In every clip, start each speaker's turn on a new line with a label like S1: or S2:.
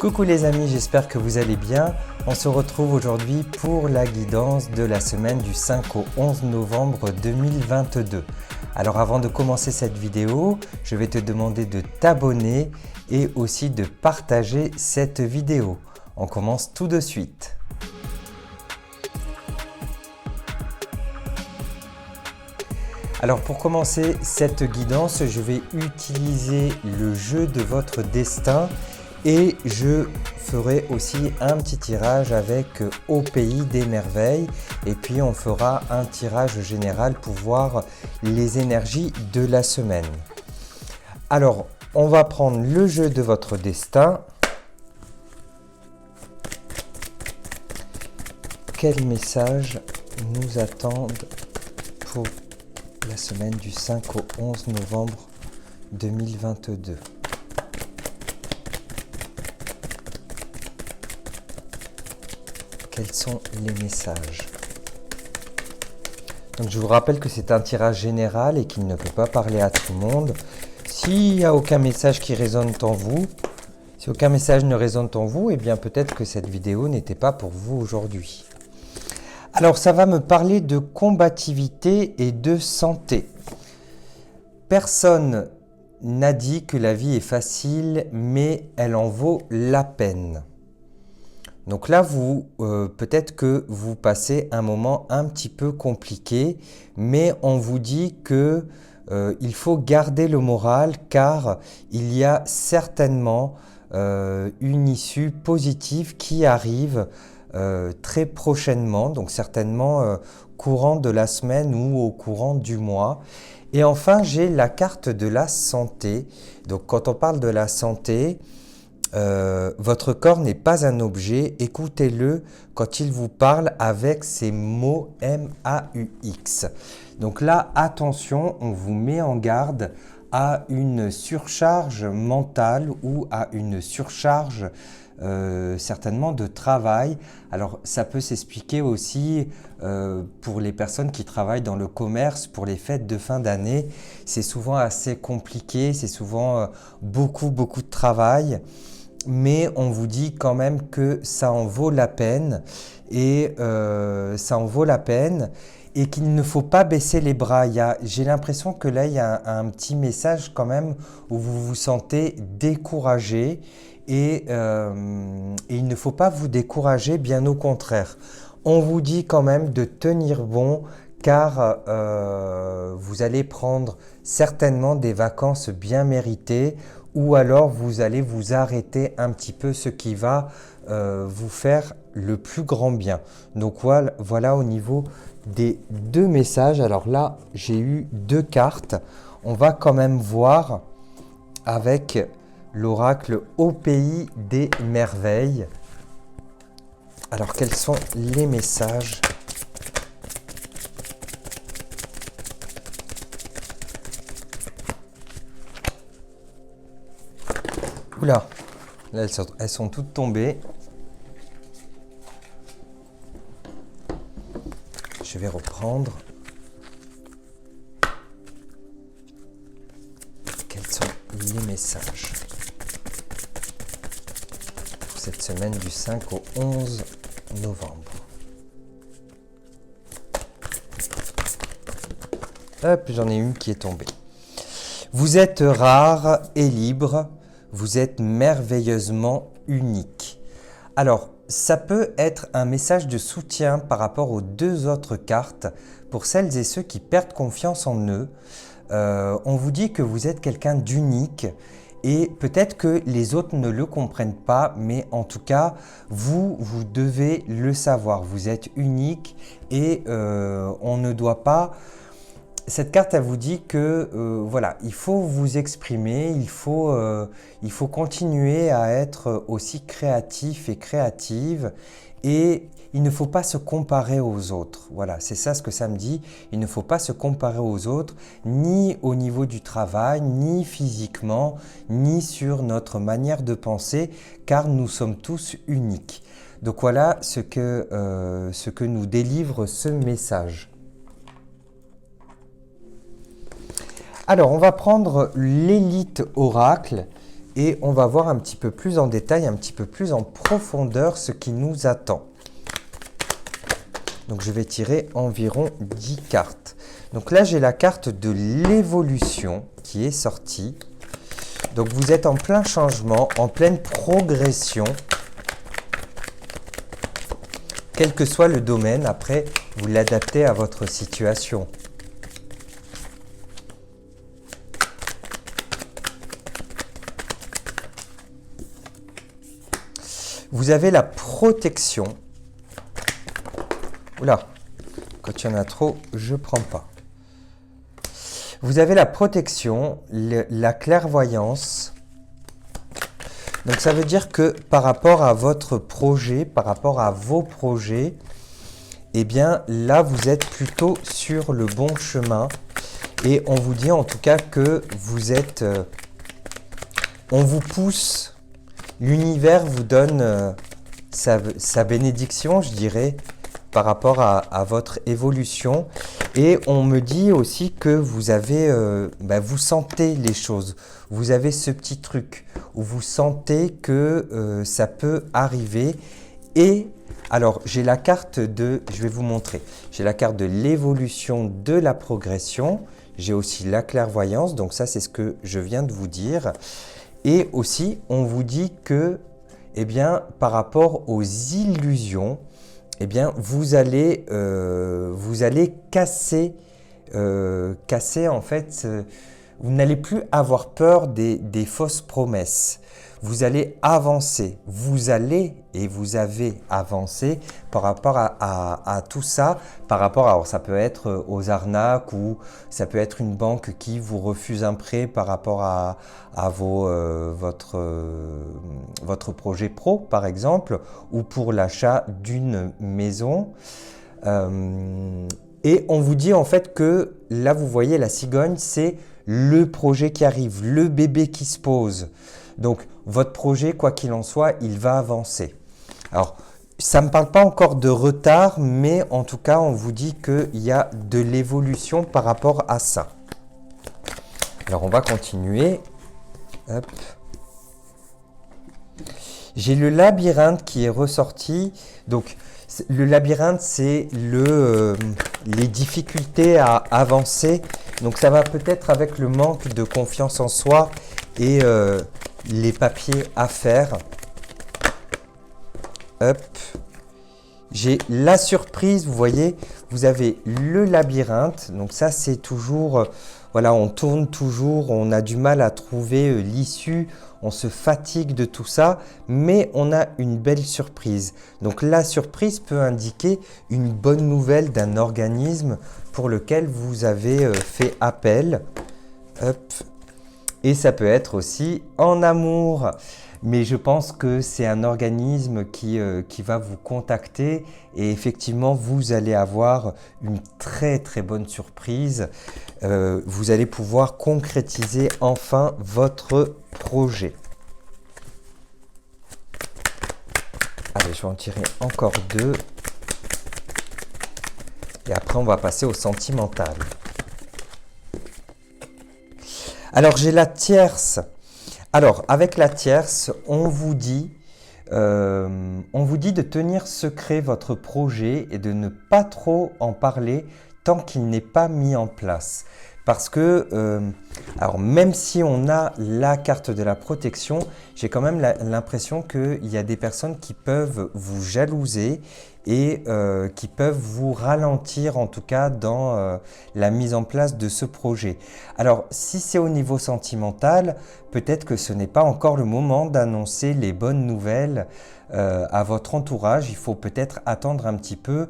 S1: Coucou les amis, j'espère que vous allez bien. On se retrouve aujourd'hui pour la guidance de la semaine du 5 au 11 novembre 2022. Alors avant de commencer cette vidéo, je vais te demander de t'abonner et aussi de partager cette vidéo. On commence tout de suite. Alors pour commencer cette guidance, je vais utiliser le jeu de votre destin et je ferai aussi un petit tirage avec Au pays des merveilles et puis on fera un tirage général pour voir les énergies de la semaine. Alors on va prendre le jeu de votre destin. Quels messages nous attendent pour la semaine du 5 au 11 novembre 2022? Quels sont les messages? Donc je vous rappelle que c'est un tirage général et qu'il ne peut pas parler à tout le monde. S'il n'y a aucun message qui résonne en vous, si aucun message ne résonne en vous, eh bien peut-être que cette vidéo n'était pas pour vous aujourd'hui. Alors ça va me parler de combativité et de santé. Personne n'a dit que la vie est facile, mais elle en vaut la peine. Donc là, peut-être que vous passez un moment un petit peu compliqué, mais on vous dit que il faut garder le moral car il y a certainement une issue positive qui arrive très prochainement, donc certainement courant de la semaine ou au courant du mois. Et enfin, j'ai la carte de la santé. Donc quand on parle de la santé, votre corps n'est pas un objet, écoutez-le quand il vous parle avec ces mots MAUX. Donc là, attention, on vous met en garde à une surcharge mentale ou à une surcharge certainement de travail. Alors ça peut s'expliquer aussi pour les personnes qui travaillent dans le commerce, pour les fêtes de fin d'année. C'est souvent assez compliqué, c'est souvent beaucoup de travail. Mais on vous dit quand même que ça en vaut la peine et qu'il ne faut pas baisser les bras. J'ai l'impression que là, il y a un petit message quand même où vous vous sentez découragé et il ne faut pas vous décourager, bien au contraire. On vous dit quand même de tenir bon car vous allez prendre certainement des vacances bien méritées ou alors vous allez vous arrêter un petit peu, ce qui va vous faire le plus grand bien. Donc voilà au niveau des deux messages. Alors là, j'ai eu deux cartes. On va quand même voir avec l'oracle Au pays des merveilles. Alors quels sont les messages ? Oula, là elles sont toutes tombées. Je vais reprendre. Quels sont les messages pour cette semaine du 5 au 11 novembre? Hop, j'en ai une qui est tombée. Vous êtes rare et libre. Vous êtes merveilleusement unique. Alors, ça peut être un message de soutien par rapport aux deux autres cartes pour celles et ceux qui perdent confiance en eux. On vous dit que vous êtes quelqu'un d'unique et peut-être que les autres ne le comprennent pas, mais en tout cas, vous devez le savoir. Vous êtes unique et on ne doit pas... Cette carte, elle vous dit que voilà, il faut vous exprimer, il faut continuer à être aussi créatif et créative et il ne faut pas se comparer aux autres. Voilà, c'est ça ce que ça me dit. Il ne faut pas se comparer aux autres, ni au niveau du travail, ni physiquement, ni sur notre manière de penser, car nous sommes tous uniques. Donc voilà ce que nous délivre ce message. Alors, on va prendre l'élite oracle et on va voir un petit peu plus en détail, un petit peu plus en profondeur ce qui nous attend. Donc je vais tirer environ 10 cartes. Donc là j'ai la carte de l'évolution qui est sortie. Donc vous êtes en plein changement, en pleine progression. Quel que soit le domaine, après vous l'adaptez à votre situation. Vous avez la protection. Oula, quand il y en a trop, je ne prends pas. Vous avez la protection, la clairvoyance. Donc ça veut dire que par rapport à votre projet, par rapport à vos projets, eh bien là vous êtes plutôt sur le bon chemin. Et on vous dit en tout cas que vous êtes... on vous pousse, l'univers vous donne sa bénédiction, je dirais, par rapport à votre évolution. Et on me dit aussi que vous avez, vous sentez les choses. Vous avez ce petit truc où vous sentez que ça peut arriver. Et alors, j'ai la carte de, je vais vous montrer, j'ai la carte de l'évolution de la progression. J'ai aussi la clairvoyance, donc ça c'est ce que je viens de vous dire. Et aussi, on vous dit que, eh bien, par rapport aux illusions, eh bien, vous allez casser en fait, vous n'allez plus avoir peur des fausses promesses. Vous allez avancer, vous allez et vous avez avancé par rapport à tout ça, par rapport à, alors ça peut être aux arnaques ou ça peut être une banque qui vous refuse un prêt par rapport à votre projet pro par exemple, ou pour l'achat d'une maison. Et on vous dit en fait que là vous voyez la cigogne, c'est le projet qui arrive, le bébé qui se pose. Donc votre projet, quoi qu'il en soit, il va avancer. Alors ça ne me parle pas encore de retard, mais en tout cas on vous dit qu'il y a de l'évolution par rapport à ça. Alors on va continuer. Hop. J'ai le labyrinthe qui est ressorti. Donc le labyrinthe, c'est les difficultés à avancer. Donc ça va peut-être avec le manque de confiance en soi et les papiers à faire. Hop. J'ai la surprise, vous voyez, vous avez le labyrinthe. Donc ça, c'est toujours, voilà, on tourne toujours, on a du mal à trouver l'issue, on se fatigue de tout ça, mais on a une belle surprise. Donc la surprise peut indiquer une bonne nouvelle d'un organisme pour lequel vous avez fait appel. Hop. Et ça peut être aussi en amour. Mais je pense que c'est un organisme qui va vous contacter et effectivement, vous allez avoir une très très bonne surprise. Vous allez pouvoir concrétiser enfin votre projet. Allez, je vais en tirer encore 2. Et après, on va passer au sentimental. Alors, j'ai la tierce. Alors, avec la tierce, on vous dit de tenir secret votre projet et de ne pas trop en parler tant qu'il n'est pas mis en place. Parce que, alors même si on a la carte de la protection, j'ai quand même l'impression qu'il y a des personnes qui peuvent vous jalouser et qui peuvent vous ralentir en tout cas dans la mise en place de ce projet. Alors si c'est au niveau sentimental, peut-être que ce n'est pas encore le moment d'annoncer les bonnes nouvelles à votre entourage. Il faut peut-être attendre un petit peu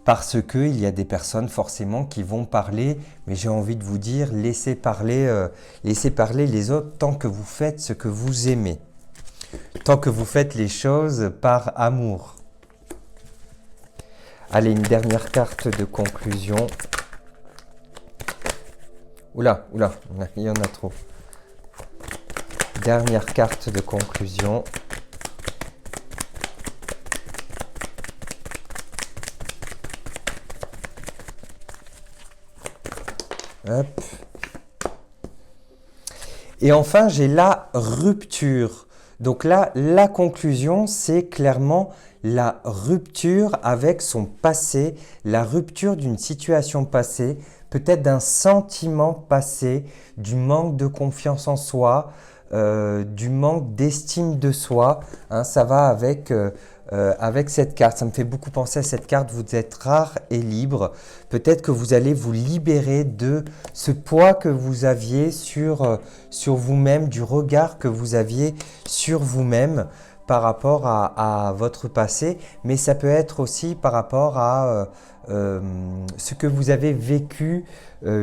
S1: parce qu'il y a des personnes forcément qui vont parler, mais j'ai envie de vous dire, laissez parler les autres tant que vous faites ce que vous aimez, tant que vous faites les choses par amour. Allez, une dernière carte de conclusion. Oula, il y en a trop. Dernière carte de conclusion. Hop. Et enfin, j'ai la rupture. Donc là, la conclusion, c'est clairement la rupture avec son passé, la rupture d'une situation passée, peut-être d'un sentiment passé, du manque de confiance en soi, du manque d'estime de soi. Hein, ça va avec cette carte. Ça me fait beaucoup penser à cette carte. Vous êtes rare et libre. Peut-être que vous allez vous libérer de ce poids que vous aviez sur vous-même, du regard que vous aviez sur vous-même par rapport à votre passé, mais ça peut être aussi par rapport à ce que vous avez vécu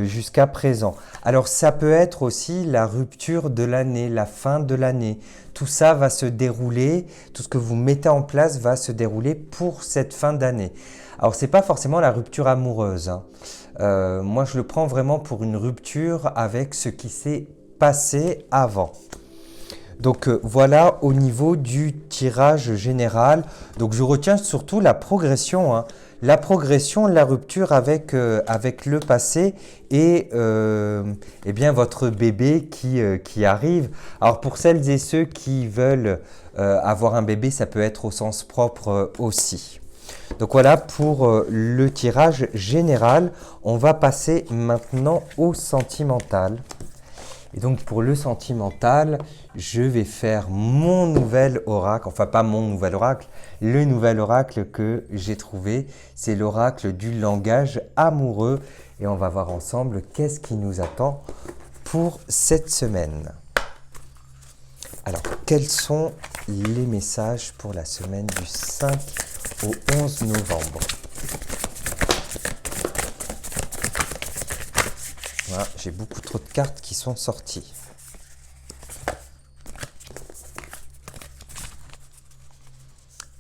S1: jusqu'à présent. Alors ça peut être aussi la rupture de l'année, la fin de l'année. Tout ça va se dérouler, tout ce que vous mettez en place va se dérouler pour cette fin d'année. Alors ce n'est pas forcément la rupture amoureuse, hein. Moi je le prends vraiment pour une rupture avec ce qui s'est passé avant. Donc voilà au niveau du tirage général. Donc je retiens surtout la progression, hein. La progression, la rupture avec le passé et eh bien votre bébé qui arrive. Alors pour celles et ceux qui veulent avoir un bébé, ça peut être au sens propre aussi. Donc voilà pour le tirage général. On va passer maintenant au sentimental. Et donc pour le sentimental, je vais faire mon nouvel oracle, enfin pas mon nouvel oracle, le nouvel oracle que j'ai trouvé, c'est l'oracle du langage amoureux. Et on va voir ensemble qu'est-ce qui nous attend pour cette semaine. Alors, quels sont les messages pour la semaine du 5 au 11 novembre? Voilà, j'ai beaucoup trop de cartes qui sont sorties.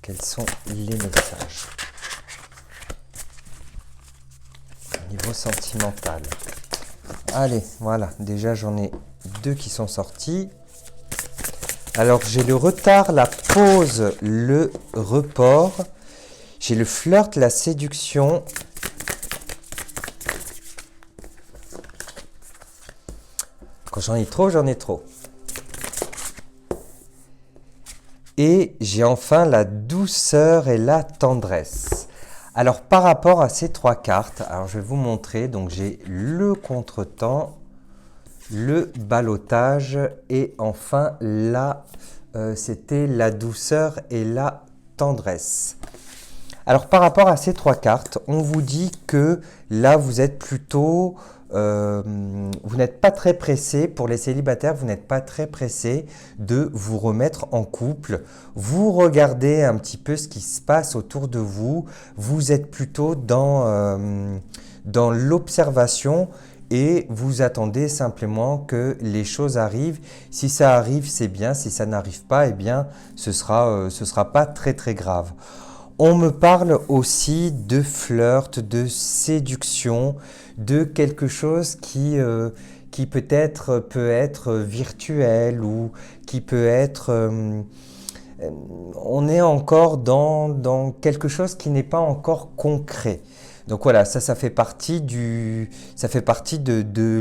S1: Quels sont les messages au niveau sentimental? Allez, voilà, déjà j'en ai 2 qui sont sortis. Alors j'ai le retard, la pause, le report. J'ai le flirt, la séduction. Quand j'en ai trop, j'en ai trop. Et j'ai enfin la douceur et la tendresse. Alors par rapport à ces 3 cartes, alors je vais vous montrer. Donc j'ai le contretemps, le ballottage et enfin là, c'était la douceur et la tendresse. Alors par rapport à ces 3 cartes, on vous dit que là vous êtes plutôt... vous n'êtes pas très pressé, pour les célibataires, vous n'êtes pas très pressé de vous remettre en couple. Vous regardez un petit peu ce qui se passe autour de vous. Vous êtes plutôt dans l'observation et vous attendez simplement que les choses arrivent. Si ça arrive, c'est bien. Si ça n'arrive pas, eh bien, ce sera pas très très grave. On me parle aussi de flirt, de séduction, de quelque chose qui peut-être virtuel ou qui peut être... on est encore dans quelque chose qui n'est pas encore concret. Donc voilà, ça fait partie de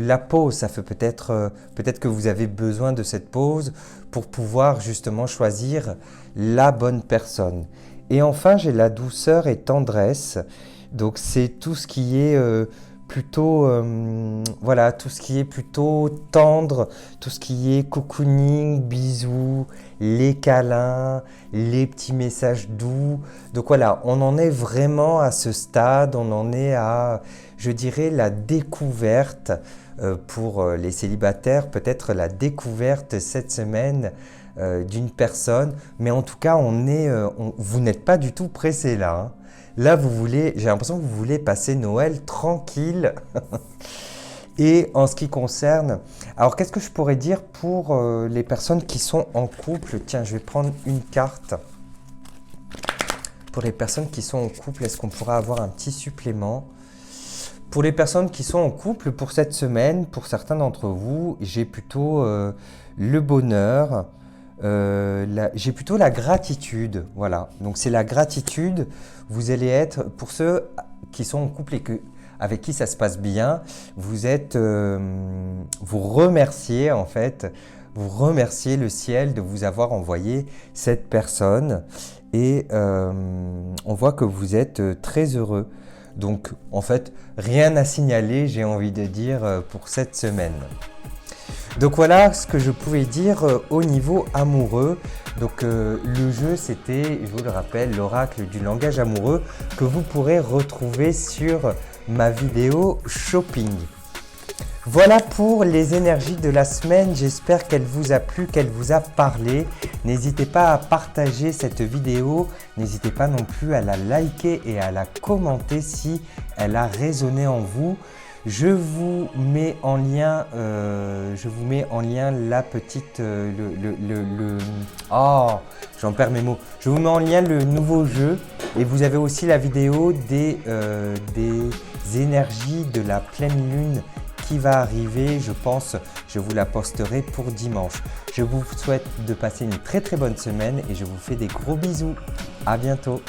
S1: la pause. Ça fait peut-être que vous avez besoin de cette pause pour pouvoir justement choisir la bonne personne. Et enfin, j'ai la douceur et tendresse. Donc c'est tout ce qui est plutôt voilà, tout ce qui est plutôt tendre, tout ce qui est cocooning, bisous, les câlins, les petits messages doux. Donc voilà, on en est vraiment à ce stade, on en est à, je dirais, la découverte pour les célibataires, peut-être la découverte cette semaine d'une personne, mais en tout cas, vous n'êtes pas du tout pressé là, hein. Là, j'ai l'impression que vous voulez passer Noël tranquille. Et en ce qui concerne... Alors, qu'est-ce que je pourrais dire pour les personnes qui sont en couple? Tiens, je vais prendre une carte. Pour les personnes qui sont en couple, est-ce qu'on pourrait avoir un petit supplément? Pour les personnes qui sont en couple, pour cette semaine, pour certains d'entre vous, j'ai plutôt le bonheur. J'ai plutôt la gratitude, voilà. Donc c'est la gratitude. Vous allez être, pour ceux qui sont en couple et que, avec qui ça se passe bien, vous remerciez en fait, vous remerciez le ciel de vous avoir envoyé cette personne et on voit que vous êtes très heureux. Donc en fait, rien à signaler, j'ai envie de dire, pour cette semaine. Donc voilà ce que je pouvais dire au niveau amoureux. Donc le jeu, c'était, je vous le rappelle, l'oracle du langage amoureux que vous pourrez retrouver sur ma vidéo shopping. Voilà pour les énergies de la semaine. J'espère qu'elle vous a plu, qu'elle vous a parlé. N'hésitez pas à partager cette vidéo. N'hésitez pas non plus à la liker et à la commenter si elle a résonné en vous. Je vous mets en lien, la petite, j'en perds mes mots. Je vous mets en lien le nouveau jeu et vous avez aussi la vidéo des énergies de la pleine lune qui va arriver, je pense. Je vous la posterai pour dimanche. Je vous souhaite de passer une très bonne semaine et je vous fais des gros bisous. À bientôt.